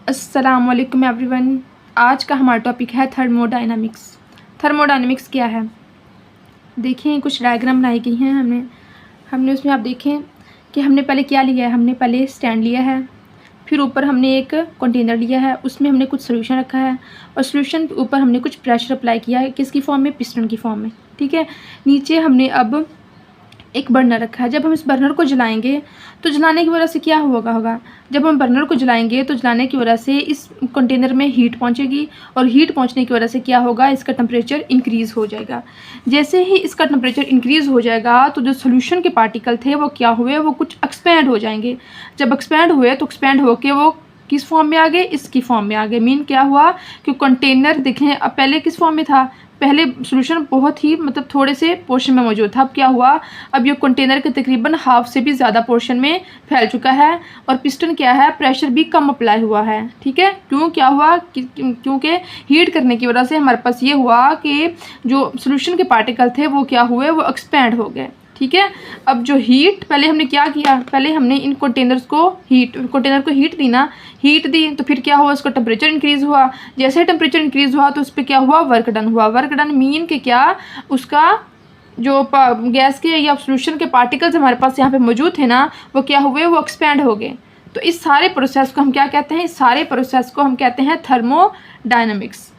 अस्सलामुअलैकुम एवरीवन। आज का हमारा टॉपिक है थर्मोडायनामिक्स। थर्मोडायनामिक्स क्या है? देखें, कुछ डायग्राम बनाई गई हैं हमने उसमें आप देखें कि हमने पहले क्या लिया है। हमने पहले स्टैंड लिया है, फिर ऊपर हमने एक कंटेनर लिया है, उसमें हमने कुछ सोल्यूशन रखा है और सोल्यूशन के ऊपर हमने कुछ प्रेशर अप्लाई किया है। किसकी फॉर्म में? पिस्टन की फॉर्म में। ठीक है। नीचे हमने अब एक बर्नर रखा है। जब हम इस बर्नर को जलाएंगे तो जलाने की वजह से क्या होगा जब हम बर्नर को जलाएंगे तो जलाने की वजह से इस कंटेनर में हीट पहुंचेगी और हीट पहुंचने की वजह से क्या होगा, इसका टेम्परेचर इंक्रीज़ हो जाएगा। जैसे ही इसका टेम्परेचर इंक्रीज़ हो जाएगा तो जो सोल्यूशन के पार्टिकल थे वो क्या हुए, वो कुछ एक्सपैंड हो जाएंगे। जब एक्सपैंड हुए तो एक्सपैंड होके वो किस फॉर्म में आ गए? इसकी फॉर्म में आ गए। मीन क्या हुआ कि कंटेनर देखें, अब पहले किस फॉर्म में था? पहले सोल्यूशन बहुत ही थोड़े से पोर्शन में मौजूद था। अब क्या हुआ, अब ये कंटेनर के तकरीबन हाफ से भी ज़्यादा पोर्शन में फैल चुका है और पिस्टन क्या है, प्रेशर भी कम अप्लाई हुआ है। ठीक है। क्या हुआ क्योंकि हीट करने की वजह से हमारे पास ये हुआ कि जो सोल्यूशन के पार्टिकल थे वो क्या हुए, वो एक्सपैंड हो गए। ठीक है। अब जो हीट, पहले हमने क्या किया, पहले हमने इन कंटेनर को हीट दी ना, हीट दी तो फिर क्या हुआ, उसका टेम्परेचर इंक्रीज़ हुआ। जैसे टेम्परेचर इंक्रीज़ हुआ तो उस पर क्या हुआ, वर्क डन हुआ। वर्क डन मीन कि क्या, उसका जो गैस के या सोल्यूशन के पार्टिकल्स हमारे पास यहाँ पे मौजूद थे ना, वो क्या हुए, वो एक्सपैंड हो गए। तो इस सारे प्रोसेस को हम क्या कहते हैं? इस सारे प्रोसेस को हम कहते हैं थर्मोडायनामिक्स।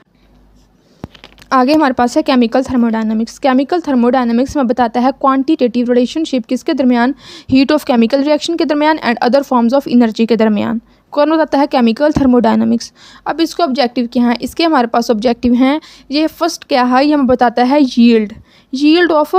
आगे हमारे पास है केमिकल थर्मोडायनामिक्स। केमिकल थर्मोडायनामिक्स में बताता है क्वांटिटेटिव रिलेशनशिप किसके दरमियान? हीट ऑफ केमिकल रिएक्शन के दरमियान and other forms of energy के दरमियान। कौन बताता है? Chemical thermodynamics. अब इसको ऑब्जेक्टिव क्या है? इसके हमारे पास ऑब्जेक्टिव हैं। ये फर्स्ट क्या है, ये हमें बताता है यील्ड ऑफ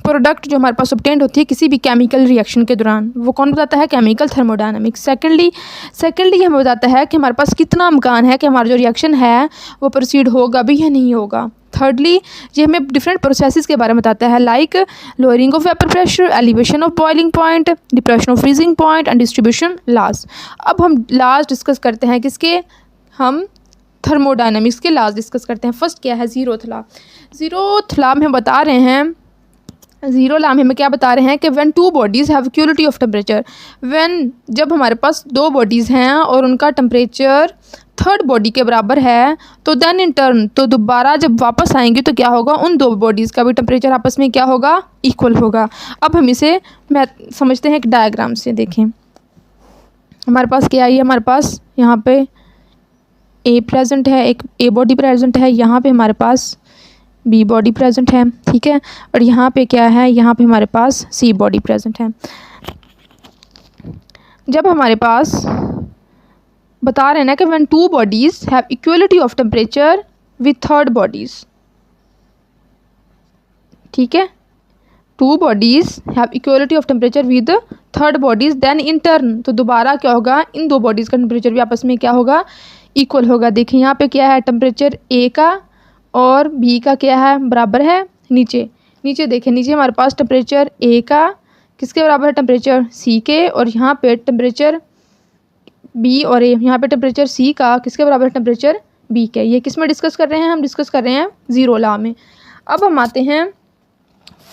प्रोडक्ट जो हमारे पास ऑब्टेन्ड होती है किसी भी केमिकल रिएक्शन के दौरान, वो कौन बताता है? Chemical thermodynamics. सेकेंडली हमें बताता है कि हमारे पास कितना इम्कान है कि हमारा जो रिएक्शन है वो प्रोसीड होगा भी या नहीं होगा। थर्डली ये हमें डिफरेंट प्रोसेसेस के बारे में बताता है, like lowering of vapour pressure, elevation of boiling point, depression of freezing point and distribution loss. अब हम लास्ट डिस्कस करते हैं किसके? हम थर्मोडायनामिक्स के लास्ट डिस्कस करते हैं। फर्स्ट क्या है? ज़ीरोथ लॉ में बता रहे हैं, ज़ीरो लॉ में क्या बता रहे हैं कि when two bodies have equality of temperature, जब हमारे पास दो बॉडीज़ हैं और उनका टेम्परेचर थर्ड बॉडी के बराबर है तो देन इन टर्न, तो दोबारा जब वापस आएंगे तो क्या होगा, उन दो बॉडीज़ का भी टेम्परेचर आपस में क्या होगा, इक्वल होगा। अब हम इसे समझते हैं एक डायग्राम से। देखें हमारे पास क्या है, हमारे पास यहाँ पे ए प्रेजेंट है, एक ए बॉडी प्रेजेंट है, यहाँ पे हमारे पास बी बॉडी प्रेजेंट है। ठीक है। और यहाँ पे क्या है, यहाँ पे हमारे पास सी बॉडी प्रेजेंट है। जब हमारे पास बता रहे हैं ना कि when two bodies have equality of temperature with third bodies, ठीक है, two bodies have equality of temperature with third bodies, then in turn, तो दोबारा क्या होगा, इन दो बॉडीज़ का टेम्परेचर भी आपस में क्या होगा, इक्वल होगा। देखिए यहाँ पे क्या है, टेम्परेचर ए का और बी का क्या है, बराबर है। नीचे देखें, नीचे हमारे पास टेम्परेचर ए का किसके बराबर है, टेम्परेचर सी के, और यहाँ पे टेम्परेचर बी और ए, यहाँ पे टेम्परेचर सी का किसके बराबर है, टेम्परेचर बी के। ये किस में डिस्कस कर रहे हैं? हम डिस्कस कर रहे हैं ज़ीरो लॉ में। अब हम आते हैं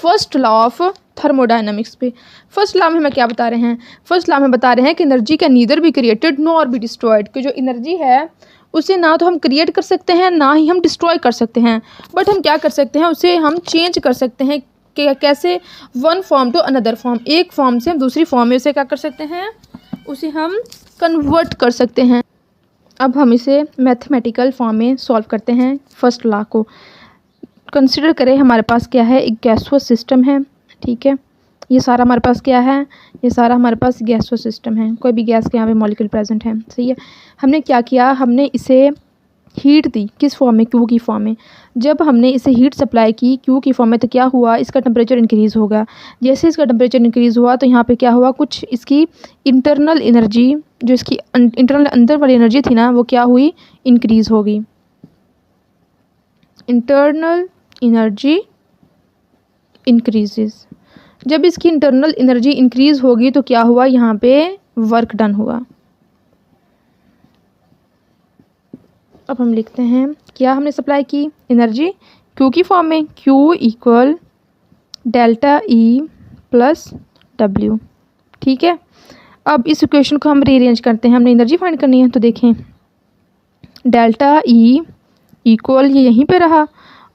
फर्स्ट लॉ ऑफ थर्मोडायनामिक्स पे। फर्स्ट लॉ में हमें क्या बता रहे हैं? फर्स्ट लॉ में बता रहे हैं कि energy can neither be created nor be destroyed, कि जो एनर्जी है उसे ना तो हम क्रिएट कर सकते हैं ना ही हम डिस्ट्रॉय कर सकते हैं, बट हम क्या कर सकते हैं, उसे हम चेंज कर सकते हैं। कि कैसे? One form to another form, एक फॉर्म से हम दूसरी फॉर्म में उसे क्या कर सकते हैं, उसे हम कन्वर्ट कर सकते हैं। अब हम इसे मैथमेटिकल फॉर्म में सॉल्व करते हैं। फर्स्ट लॉ को कंसिडर करें, हमारे पास क्या है, एक गैसोस सिस्टम है। ठीक है। ये सारा हमारे पास क्या है, ये सारा हमारे पास गैसोस सिस्टम है, कोई भी गैस के यहाँ पे मॉलिक्यूल प्रेजेंट है। सही है। हमने क्या किया, हमने इसे हीट दी, किस फॉर्म में, क्यू की फॉर्म में। जब हमने इसे हीट सप्लाई की क्यू की फॉर्म में तो क्या हुआ, इसका टेम्परेचर इंक्रीज़ होगा। जैसे इसका टेम्परेचर इंक्रीज़ हुआ तो यहाँ पे क्या हुआ, कुछ इसकी इंटरनल एनर्जी, जो इसकी इंटरनल अंदर वाली एनर्जी थी ना, वो क्या हुई, इंक्रीज़ होगी। Internal energy increases. जब इसकी इंटरनल एनर्जी इंक्रीज़ होगी तो क्या हुआ, यहाँ पे वर्क डन हुआ। अब हम लिखते हैं क्या हमने सप्लाई की, एनर्जी क्यू की फॉर्म में, Q equal delta E plus W. ठीक है। अब इस इक्वेशन को हम रीअरेंज करते हैं, हमने एनर्जी फाइंड करनी है। तो देखें डेल्टा ई इक्वल ये यहीं पे रहा,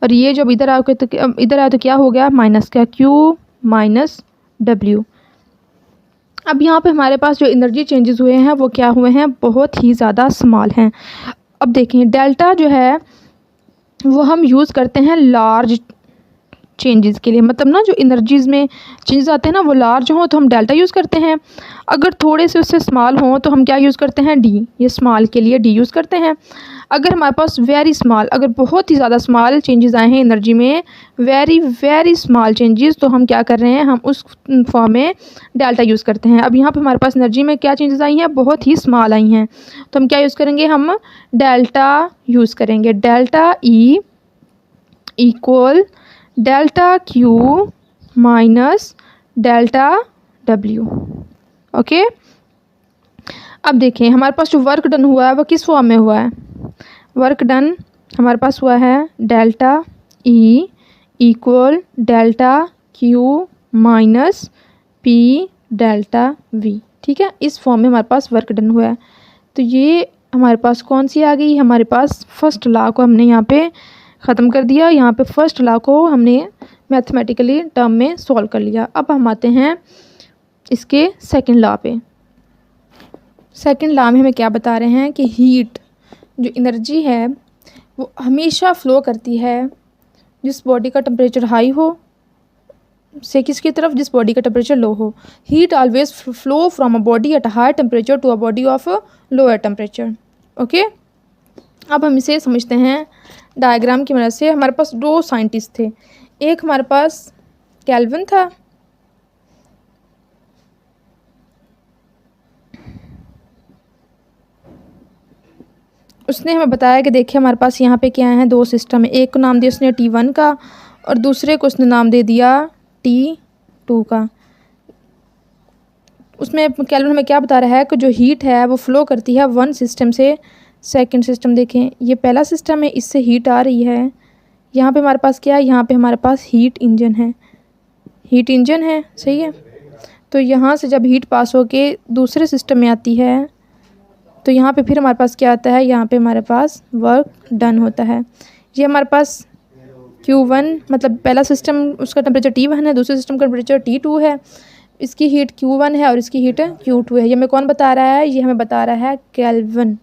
और ये जब इधर आओगे तो इधर आया तो क्या हो गया, माइनस क्या, क्यू माइनस डब्ल्यू। अब यहाँ पे हमारे पास जो एनर्जी चेंजेस हुए हैं वो क्या हुए हैं, बहुत ही ज़्यादा स्मॉल हैं। अब देखें डेल्टा जो है वो हम यूज़ करते हैं लार्ज चेंजेस के लिए, मतलब ना जो एनर्जीज़ में चेंजेस आते हैं ना वो लार्ज हों तो हम डेल्टा यूज़ करते हैं, अगर थोड़े से उससे स्मॉल हों तो हम क्या यूज़ करते हैं, डी। ये स्मॉल के लिए डी यूज़ करते हैं। अगर हमारे पास वेरी स्मॉल, अगर बहुत ही ज़्यादा स्मॉल चेंजेस आए हैं एनर्जी में, वेरी वेरी स्मॉल चेंजेस, तो हम क्या कर रहे हैं, हम उस फॉर्म में डेल्टा यूज़ करते हैं। अब यहाँ पे हमारे पास एनर्जी में क्या चेंजेस आई हैं, बहुत ही स्मॉल आई हैं, तो हम क्या यूज़ करेंगे, हम डेल्टा यूज़ करेंगे। Delta E equal delta Q minus delta W. Okay, अब देखें हमारे पास जो वर्क डन हुआ है वो किस फॉर्म में हुआ है, वर्क डन हमारे पास हुआ है delta E equal delta Q minus P delta we. ठीक है, इस फॉर्म में हमारे पास वर्क डन हुआ है। तो ये हमारे पास कौन सी आ गई, हमारे पास फर्स्ट लॉ को हमने यहाँ पे ख़त्म कर दिया, यहाँ पे फर्स्ट लॉ को हमने मैथमेटिकली टर्म में सॉल्व कर लिया। अब हम आते हैं इसके सेकंड लॉ पे। सेकंड लॉ में हमें क्या बता रहे हैं कि हीट जो एनर्जी है वो हमेशा फ़्लो करती है जिस बॉडी का टेम्परेचर हाई हो से किसकी तरफ, जिस बॉडी का टेम्परेचर लो हो। Heat always flow from a body at a higher temperature to a body of lower temperature. Okay, अब हम इसे समझते हैं डायग्राम की मदद से। हमारे पास दो साइंटिस्ट थे, एक हमारे पास केल्विन था, उसने हमें बताया कि देखिए हमारे पास यहाँ पे क्या है, दो सिस्टम है, एक को नाम दिया उसने T1 का और दूसरे को उसने नाम दे दिया T2 का। उसमें केल्विन हमें क्या बता रहा है कि जो हीट है वो फ्लो करती है वन सिस्टम से सेकंड सिस्टम। देखें ये पहला सिस्टम है, इससे हीट आ रही है, यहाँ पे हमारे पास क्या है, यहाँ पे हमारे पास हीट इंजन है, हीट इंजन है, सही है। तो यहाँ से जब हीट पास होके दूसरे सिस्टम में आती है तो यहाँ पे फिर हमारे पास क्या आता है, यहाँ पे हमारे पास वर्क डन होता है। ये हमारे पास Q1 मतलब पहला सिस्टम उसका टेम्परेचर T1 है, दूसरे सिस्टम का टेम्परेचर T2 है, इसकी हीट Q1 है और इसकी हीट Q2 है। ये हमें कौन बता रहा है, ये हमें बता रहा है केल्विन,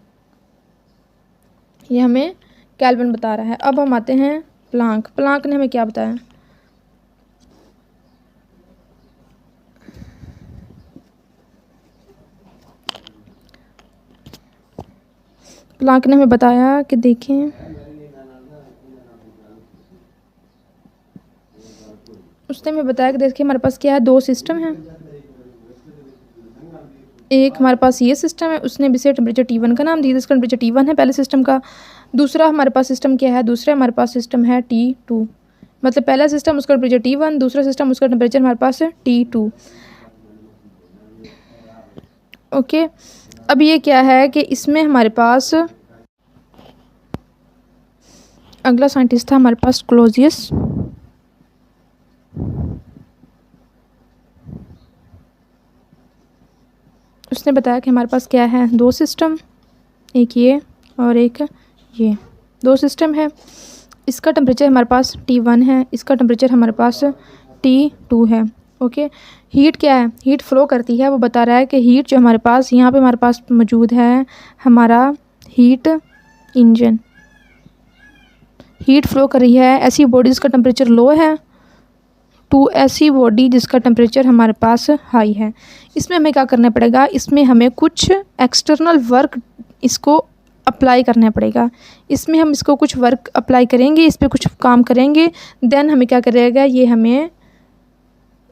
ये हमें केल्विन बता रहा है। अब हम आते हैं प्लांक। प्लांक ने हमें क्या बताया, प्लांक ने हमें बताया कि देखें उसने हमें बताया कि देखिए हमारे पास क्या है, दो सिस्टम हैं, एक हमारे पास ये सिस्टम है, उसने भी से टेम्परेचर T1 का नाम दिया, इसका टेम्परेचर T1 है पहले सिस्टम का। दूसरा हमारे पास सिस्टम क्या है, दूसरा हमारे पास सिस्टम है T2, मतलब पहला सिस्टम उसका टेम्परेचर T1, दूसरा सिस्टम उसका टेम्परेचर हमारे पास है T2। ओके, अब ये क्या है कि इसमें हमारे पास अगला साइंटिस्ट था हमारे पास क्लोजियस। उसने बताया कि हमारे पास क्या है, दो सिस्टम, एक ये और एक ये, दो सिस्टम है, इसका टेम्परेचर हमारे पास T1 है, इसका टेम्परेचर हमारे पास T2 है। ओके, हीट क्या है, हीट फ्लो करती है, वो बता रहा है कि हीट जो हमारे पास यहाँ पे हमारे पास मौजूद है हमारा हीट इंजन, हीट फ्लो कर रही है ऐसी बॉडी जिसका टेम्परेचर लो है टू ऐसी बॉडी जिसका टेम्परेचर हमारे पास हाई है। इसमें हमें क्या करना पड़ेगा, इसमें हमें कुछ एक्सटर्नल वर्क इसको अप्लाई करना पड़ेगा, इसमें हम इसको कुछ वर्क अप्लाई करेंगे, इस पर कुछ काम करेंगे, देन हमें क्या करेगा, ये हमें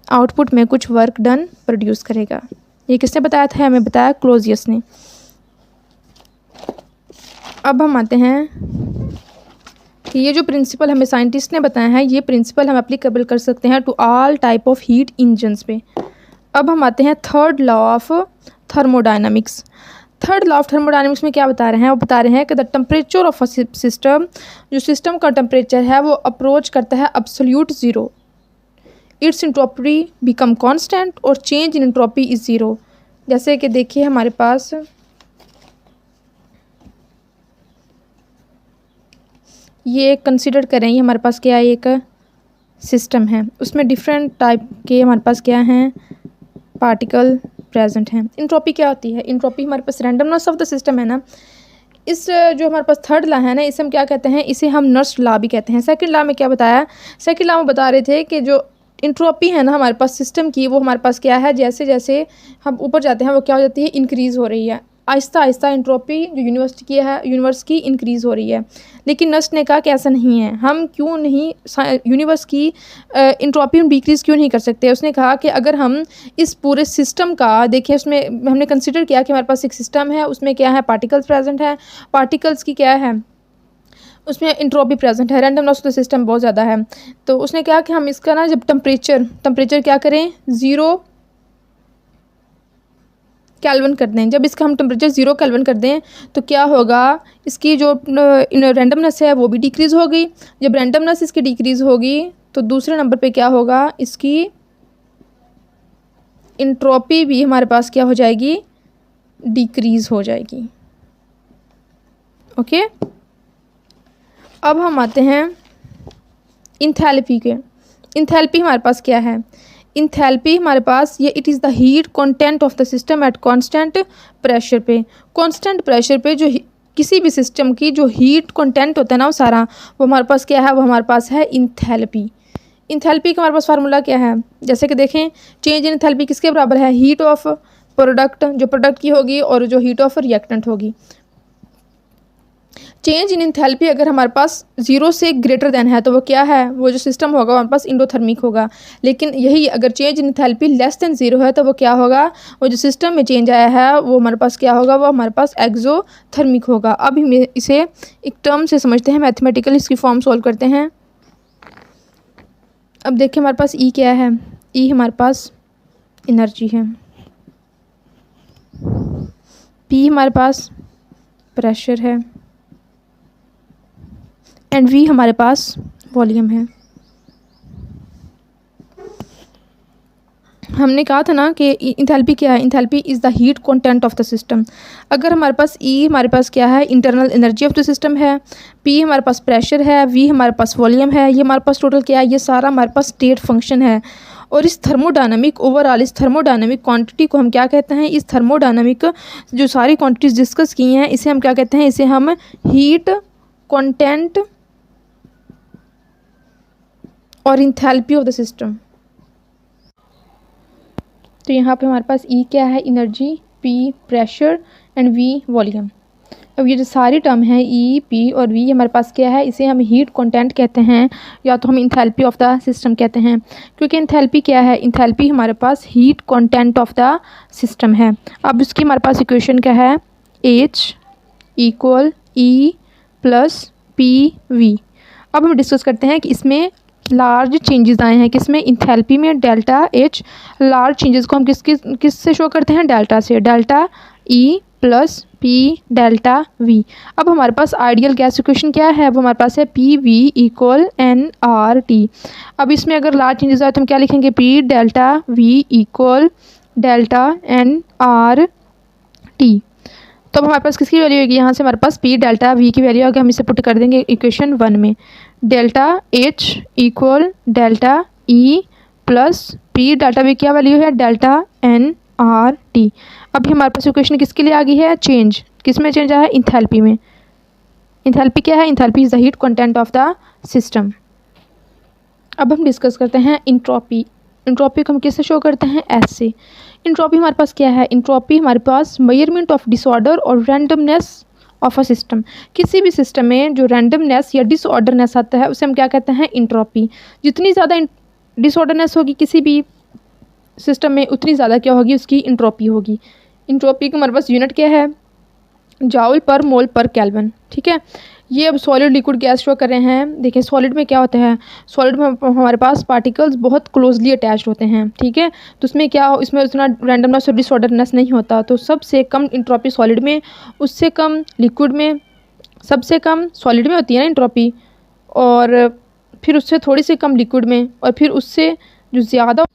आउटपुट में कुछ वर्क डन प्रोड्यूस करेगा। ये किसने बताया था, हमें बताया क्लोजियस ने। अब हम आते हैं कि ये जो प्रिंसिपल हमें साइंटिस्ट ने बताया है, ये प्रिंसिपल हम एप्लीकेबल कर सकते हैं to all type of heat engines पे। अब हम आते हैं third law of thermodynamics. Third law of thermodynamics में क्या बता रहे हैं, वो बता रहे हैं कि the temperature of a system, जो सिस्टम का टेम्परेचर है वो अप्रोच करता है absolute zero, its entropy become constant और change in entropy is zero. जैसे कि देखिए हमारे पास ये कंसिडर करें, ये हमारे पास क्या है, एक सिस्टम है, उसमें डिफरेंट टाइप के हमारे पास क्या हैं, पार्टिकल प्रेजेंट हैं। इंट्रोपी क्या होती है? इंट्रोपी हमारे पास रैंडमनेस ऑफ द सिस्टम है ना। इस जो हमारे पास थर्ड लॉ है ना, इसे हम क्या कहते हैं, इसे हम नर्स लॉ भी कहते हैं। सेकंड लॉ में क्या बताया, सेकंड लॉ में बता रहे थे कि जो इंट्रोपी है ना हमारे पास सिस्टम की, वो हमारे पास क्या है, जैसे जैसे हम ऊपर जाते हैं वो क्या हो जाती है, इंक्रीज़ हो रही है। आहिस्ता आहिस्ता इंट्रोपी जो यूनिवर्स की इंक्रीज़ हो रही है। लेकिन नर्स ने कहा कि ऐसा नहीं है, हम क्यों नहीं यूनिवर्स की इंट्रोपी डिक्रीज़ क्यों नहीं कर सकते। उसने कहा कि अगर हम इस पूरे सिस्टम का देखें, उसमें हमने कंसिडर किया कि हमारे पास एक सिस्टम है, उसमें क्या है, पार्टिकल्स प्रेजेंट है, पार्टिकल्स की क्या है, उसमें इंट्रोपी प्रेजेंट है, रैंडमनेस ऑफ द सिस्टम बहुत ज़्यादा है। तो उसने कहा कि हम इसका ना जब टेम्परेचर क्या करें, 0 केल्विन कर दें। जब इसका हम टेम्परेचर 0 केल्विन कर दें तो क्या होगा, इसकी जो रैंडमनेस है वो भी डिक्रीज़ होगी। जब रैंडमनेस इसकी डिक्रीज़ होगी तो दूसरे नंबर पे क्या होगा, इसकी इंट्रोपी भी हमारे पास क्या हो जाएगी, डिक्रीज़ हो जाएगी। ओके, अब हम आते हैं इंथैल्पी के। इंथैल्पी हमारे पास क्या है, इंथैल्पी हमारे पास ये it is the heat content of the system at constant pressure पे। कांस्टेंट प्रेशर पे जो किसी भी सिस्टम की जो हीट कंटेंट होता है ना, वो सारा वो हमारे पास क्या है, वो हमारे पास है इंथैल्पी। इंथैल्पी का हमारे पास फार्मूला क्या है, जैसे कि देखें, चेंज इन इंथैल्पी किसके बराबर है, हीट ऑफ प्रोडक्ट जो प्रोडक्ट की होगी और जो हीट ऑफ रिएक्टेंट होगी। चेंज इन इंथैल्पी अगर हमारे पास 0 से ग्रेटर देन है तो वो क्या है, वो जो सिस्टम होगा हमारे पास इंडोथर्मिक होगा। लेकिन यही अगर change in enthalpy less than 0 है तो वो क्या होगा, वो जो सिस्टम में चेंज आया है वो हमारे पास क्या होगा, वो हमारे पास एक्सोथर्मिक होगा। अब हम इसे एक टर्म से समझते हैं, मैथमेटिकल इसकी फॉर्म सॉल्व करते हैं। अब देखिए हमारे पास ई क्या है, ई हमारे पास एनर्जी है, पी हमारे पास प्रेशर है, एंड वी हमारे पास वॉल्यूम है। हमने कहा था ना कि इंथैल्पी क्या है, enthalpy is the heat content of the system. अगर हमारे पास ई हमारे पास क्या है, internal energy of the system है, पी हमारे पास प्रेशर है, वी हमारे पास वॉल्यूम है, ये हमारे पास टोटल क्या है, ये सारा हमारे पास स्टेट फंक्शन है। और इस थर्मोडायनामिक ओवरऑल, इस थर्मोडायनामिक क्वांटिटी को हम क्या कहते हैं, इस थर्मोडायनामिक जो सारी क्वांटिटीज़ डिस्कस की हैं इसे हम क्या कहते हैं, इसे हम हीट कंटेंट और इंथैल्पी ऑफ द सिस्टम। तो यहाँ पे हमारे पास ई क्या है, energy, P pressure and V volume. अब ये जो सारी टर्म है ई, पी और वी हमारे पास क्या है, इसे हम हीट कंटेंट कहते हैं या तो हम इंथैल्पी ऑफ द सिस्टम कहते हैं। क्योंकि इंथैल्पी क्या है, इंथैल्पी हमारे पास heat content of the system है। अब इसकी हमारे पास इक्वेशन क्या है, H = E + PV। अब हम डिस्कस करते हैं कि इसमें लार्ज चेंजेस आए हैं, किसमें, इंथैल्पी में, डेल्टा H। लार्ज चेंजेस को हम किस से शो करते हैं, डेल्टा से, delta E + P delta V। अब हमारे पास आइडियल गैस इक्वेशन क्या है, वो हमारे पास है PV = nRT। अब इसमें अगर लार्ज चेंजेस आए तो हम क्या लिखेंगे, P delta V = delta nRT। तो अब हमारे पास किसकी वैल्यू होगी, यहाँ से हमारे पास P डेल्टा V की वैल्यू आगे हम इसे पुट कर देंगे इक्वेशन 1 में। Delta H = delta E + P delta V क्या वैल्यू है, डेल्टा nRT। अभी हमारे पास इक्वेशन किसके लिए आ गई है, चेंज, किस में चेंज आया है, इंथैल्पी में। इंथैल्पी क्या है, enthalpy is the heat content of the system. अब हम डिस्कस करते हैं इंट्रोपी। इंट्रोपी को हम किससे शो करते हैं, एस से। इंट्रोपी हमारे पास क्या है, इंट्रोपी हमारे पास मेजरमेंट ऑफ डिसऑर्डर और रैंडमनेस ऑफ अ सिस्टम। किसी भी सिस्टम में जो रैंडमनेस या डिसऑर्डरनेस आता है उसे हम क्या कहते हैं, इंट्रोपी। जितनी ज़्यादा डिसऑर्डरनेस होगी किसी भी सिस्टम में उतनी ज़्यादा क्या होगी, उसकी इंट्रोपी होगी। इंट्रोपी का हमारे पास यूनिट क्या है, जाउल पर मोल पर केल्विन। ठीक है, ये अब सॉलिड लिक्विड गैस शो कर रहे हैं। देखिए सॉलिड में क्या होता है, सॉलिड में हमारे पास पार्टिकल्स बहुत क्लोजली अटैच्ड होते हैं। ठीक है, तो उसमें क्या, इसमें उतना रैंडमनेस और डिसऑर्डरनेस नहीं होता। तो सबसे कम इंट्रोपी सॉलिड में, उससे कम लिक्विड में, सबसे कम सॉलिड में होती है ना इंट्रोपी, और फिर उससे थोड़ी सी कम लिक्विड में, और फिर उससे जो ज़्यादा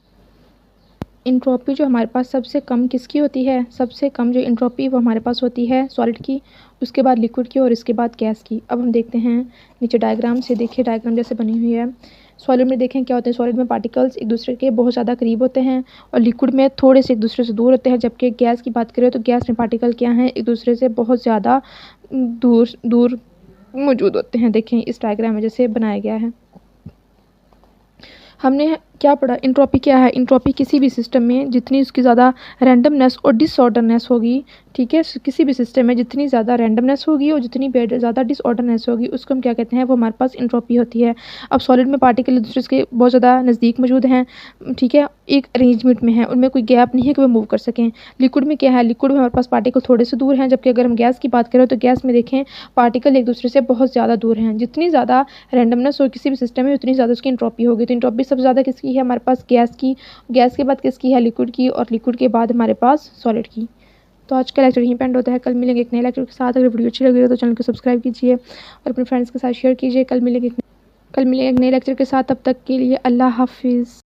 इंट्रोपी जो हमारे पास सबसे कम किसकी होती है, सबसे कम जो इंट्रोपी वो हमारे पास होती है सॉलिड की, उसके बाद लिक्विड की और इसके बाद गैस की। अब हम देखते हैं नीचे डायग्राम से, देखिए डायग्राम जैसे बनी हुई है। सॉलिड में देखें क्या होते हैं, सॉलिड में पार्टिकल्स एक दूसरे के बहुत ज़्यादा करीब होते हैं और लिक्विड में थोड़े से एक दूसरे से दूर होते हैं, जबकि गैस की बात करें तो गैस में पार्टिकल क्या हैं, एक दूसरे से बहुत ज़्यादा दूर दूर मौजूद होते हैं। देखें इस डायग्राम में जैसे बनाया गया है। हमने क्या पढ़ा, इंट्रोपी क्या है। इंट्रोपी किसी भी सिस्टम में जितनी उसकी ज़्यादा रैंडमनेस और डिसऑर्डरनेस होगी, ठीक है, किसी भी सिस्टम में जितनी ज़्यादा रैंडमनेस होगी और जितनी ज़्यादा डिसऑर्डरनेस होगी उसको हम क्या कहते हैं, वो हमारे पास इंट्रोपी होती है। अब सॉलिड में पार्टिकल एक दूसरे के बहुत ज़्यादा नज़दीक मौजूद हैं, ठीक है, एक अरेंजमेंट में है, उनमें कोई गैप नहीं है कि वो मूव कर सकें। लिक्विड में क्या है, लिक्विड में हमारे पास पार्टिकल थोड़े से दूर हैं, जबकि अगर हम गैस की बात करें तो गैस में देखें पार्टिकल एक दूसरे से बहुत ज़्यादा दूर हैं। जितनी ज़्यादा रैंडमनेस हो किसी भी सिस्टम में उतनी ज़्यादा उसकी इंट्रोपी होगी। तो इंट्रोपी सबसे ज़्यादा किसकी है, हमारे पास गैस की, गैस के बाद किसकी है, लिक्विड की, और लिक्विड के बाद हमारे पास सॉलिड की। तो आज का लेक्चर यहीं पे एंड होता है। कल मिलेंगे एक नए लेक्चर के साथ। अगर वीडियो अच्छी लगी हो तो चैनल को सब्सक्राइब कीजिए और अपने फ्रेंड्स के साथ शेयर कीजिए। कल मिलेंगे एक नए लेक्चर के साथ। तब तक के लिए अल्लाह हाफिज़।